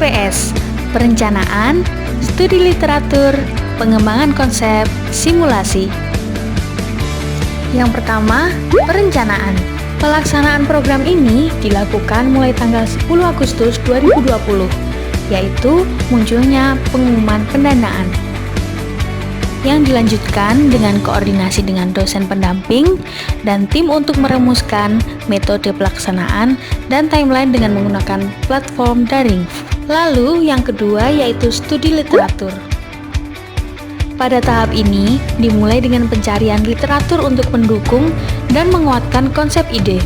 SPS, Perencanaan, Studi Literatur, Pengembangan Konsep, Simulasi. Yang pertama, perencanaan. Pelaksanaan program ini dilakukan mulai tanggal 10 Agustus 2020, yaitu munculnya pengumuman pendanaan. Yang dilanjutkan dengan koordinasi dengan dosen pendamping dan tim untuk merumuskan metode pelaksanaan dan timeline dengan menggunakan platform daring. Lalu yang kedua yaitu studi literatur. Pada tahap ini dimulai dengan pencarian literatur untuk mendukung dan menguatkan konsep ide.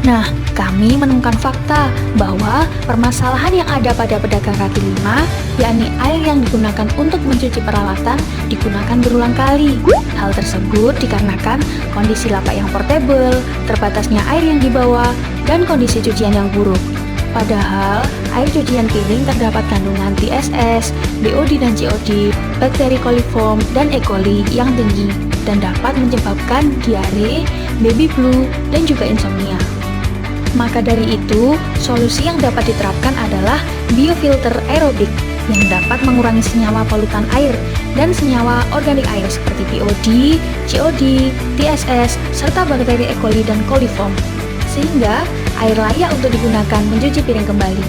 Nah, kami menemukan fakta bahwa permasalahan yang ada pada pedagang kaki lima, yakni air yang digunakan untuk mencuci peralatan, digunakan berulang kali. Hal tersebut dikarenakan kondisi lapak yang portable, terbatasnya air yang dibawa, dan kondisi cucian yang buruk. Padahal, air cucian piring terdapat kandungan TSS, BOD dan COD, bakteri coliform, dan E. coli yang tinggi, dan dapat menyebabkan diare, baby flu, dan juga insomnia. Maka dari itu, solusi yang dapat diterapkan adalah biofilter aerobik yang dapat mengurangi senyawa polutan air dan senyawa organik air seperti BOD, COD, TSS, serta bakteri E. coli dan coliform, sehingga air layak untuk digunakan mencuci piring kembali.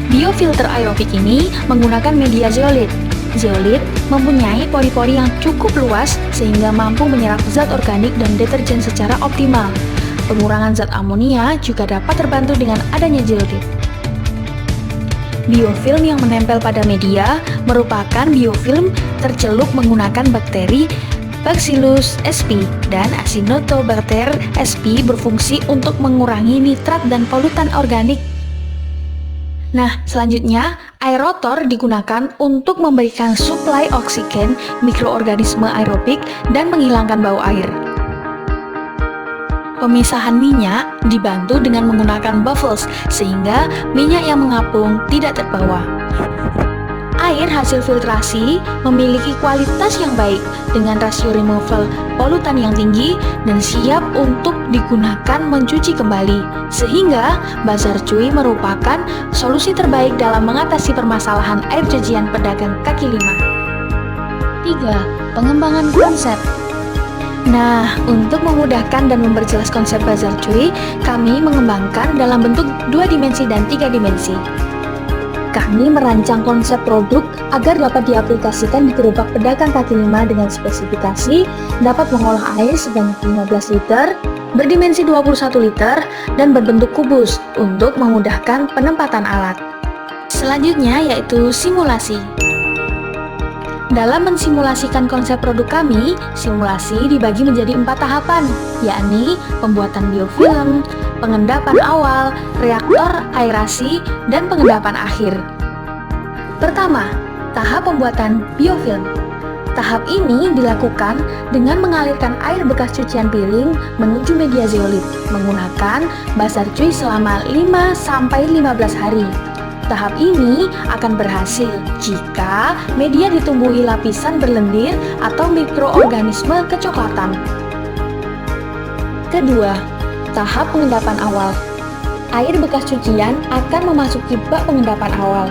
Biofilter aerobik ini menggunakan media zeolit. Zeolit mempunyai pori-pori yang cukup luas sehingga mampu menyerap zat organik dan deterjen secara optimal. Pengurangan zat amonia juga dapat terbantu dengan adanya zeolit. Biofilm yang menempel pada media merupakan biofilm tercelup menggunakan bakteri Bacillus sp dan Acinetobacter sp berfungsi untuk mengurangi nitrat dan polutan organik. Nah, selanjutnya aerotor digunakan untuk memberikan suplai oksigen mikroorganisme aerobik dan menghilangkan bau air. Pemisahan minyak dibantu dengan menggunakan bubbles sehingga minyak yang mengapung tidak terbawa. Air hasil filtrasi memiliki kualitas yang baik dengan rasio removal polutan yang tinggi dan siap untuk digunakan mencuci kembali, sehingga Bazar Cuy merupakan solusi terbaik dalam mengatasi permasalahan air cucian pedagang kaki lima. 3. Pengembangan konsep. Nah, untuk memudahkan dan memperjelas konsep Bazar Cuy, kami mengembangkan dalam bentuk 2 dimensi dan 3 dimensi. Kami merancang konsep produk agar dapat diaplikasikan di gerobak pedagang kaki lima dengan spesifikasi dapat mengolah air sebanyak 15 liter, berdimensi 21 liter, dan berbentuk kubus untuk memudahkan penempatan alat. Selanjutnya yaitu simulasi. Dalam mensimulasikan konsep produk kami, simulasi dibagi menjadi 4 tahapan, yakni pembuatan biofilm, pengendapan awal, reaktor aerasi, dan pengendapan akhir. Pertama, tahap pembuatan biofilm. Tahap ini dilakukan dengan mengalirkan air bekas cucian piring menuju media zeolit menggunakan Bazar Cuy selama 5-15 hari. Tahap ini akan berhasil jika media ditumbuhi lapisan berlendir atau mikroorganisme kecoklatan. Kedua, tahap pengendapan awal. Air bekas cucian akan memasuki bak pengendapan awal.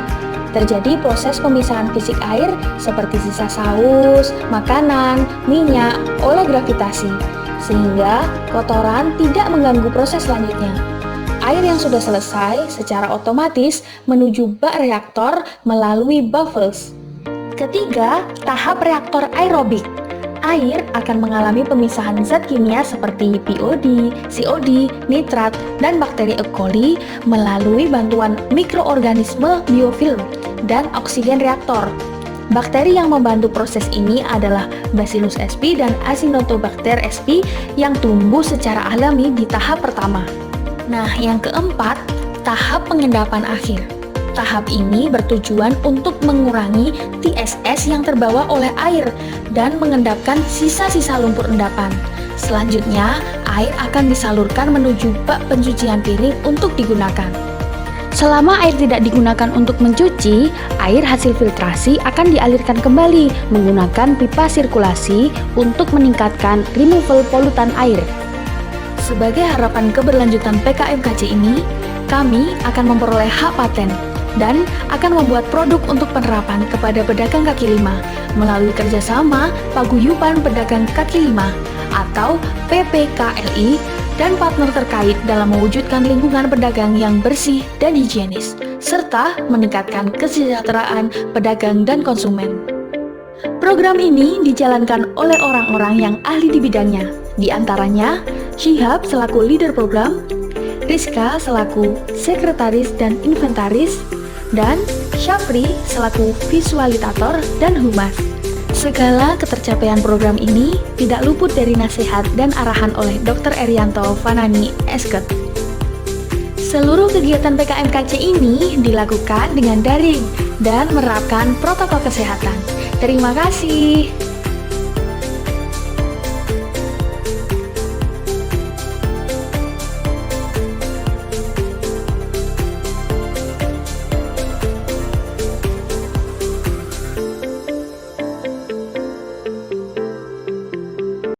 Terjadi proses pemisahan fisik air seperti sisa saus, makanan, minyak, oleh gravitasi, sehingga kotoran tidak mengganggu proses selanjutnya. Air yang sudah selesai secara otomatis menuju bak reaktor melalui bubbles. Ketiga, tahap reaktor aerobik. Air akan mengalami pemisahan zat kimia seperti BOD, COD, nitrat, dan bakteri E. coli melalui bantuan mikroorganisme biofilm dan oksigen reaktor. Bakteri yang membantu proses ini adalah Bacillus sp dan Acinetobacter sp yang tumbuh secara alami di tahap pertama. Nah, yang keempat, tahap pengendapan akhir. Tahap ini bertujuan untuk mengurangi TSS yang terbawa oleh air dan mengendapkan sisa-sisa lumpur endapan. Selanjutnya, air akan disalurkan menuju bak pencucian piring untuk digunakan. Selama air tidak digunakan untuk mencuci, air hasil filtrasi akan dialirkan kembali menggunakan pipa sirkulasi untuk meningkatkan removal polutan air. Sebagai harapan keberlanjutan PKMKC ini, Kami akan memperoleh hak paten dan akan membuat produk untuk penerapan kepada pedagang kaki lima melalui kerjasama Paguyuban Pedagang Kaki Lima atau PPKLI dan partner terkait dalam mewujudkan lingkungan pedagang yang bersih dan higienis, serta meningkatkan kesejahteraan pedagang dan konsumen. Program ini dijalankan oleh orang-orang yang ahli di bidangnya, di antaranya Syihab selaku leader program, Rizka selaku sekretaris dan inventaris, dan Syafri selaku visualitator dan humas. Segala ketercapaian program ini tidak luput dari nasihat dan arahan oleh Dr. Erianto Fanani, Esket. Seluruh kegiatan PKMKC ini dilakukan dengan daring dan menerapkan protokol kesehatan. Terima kasih.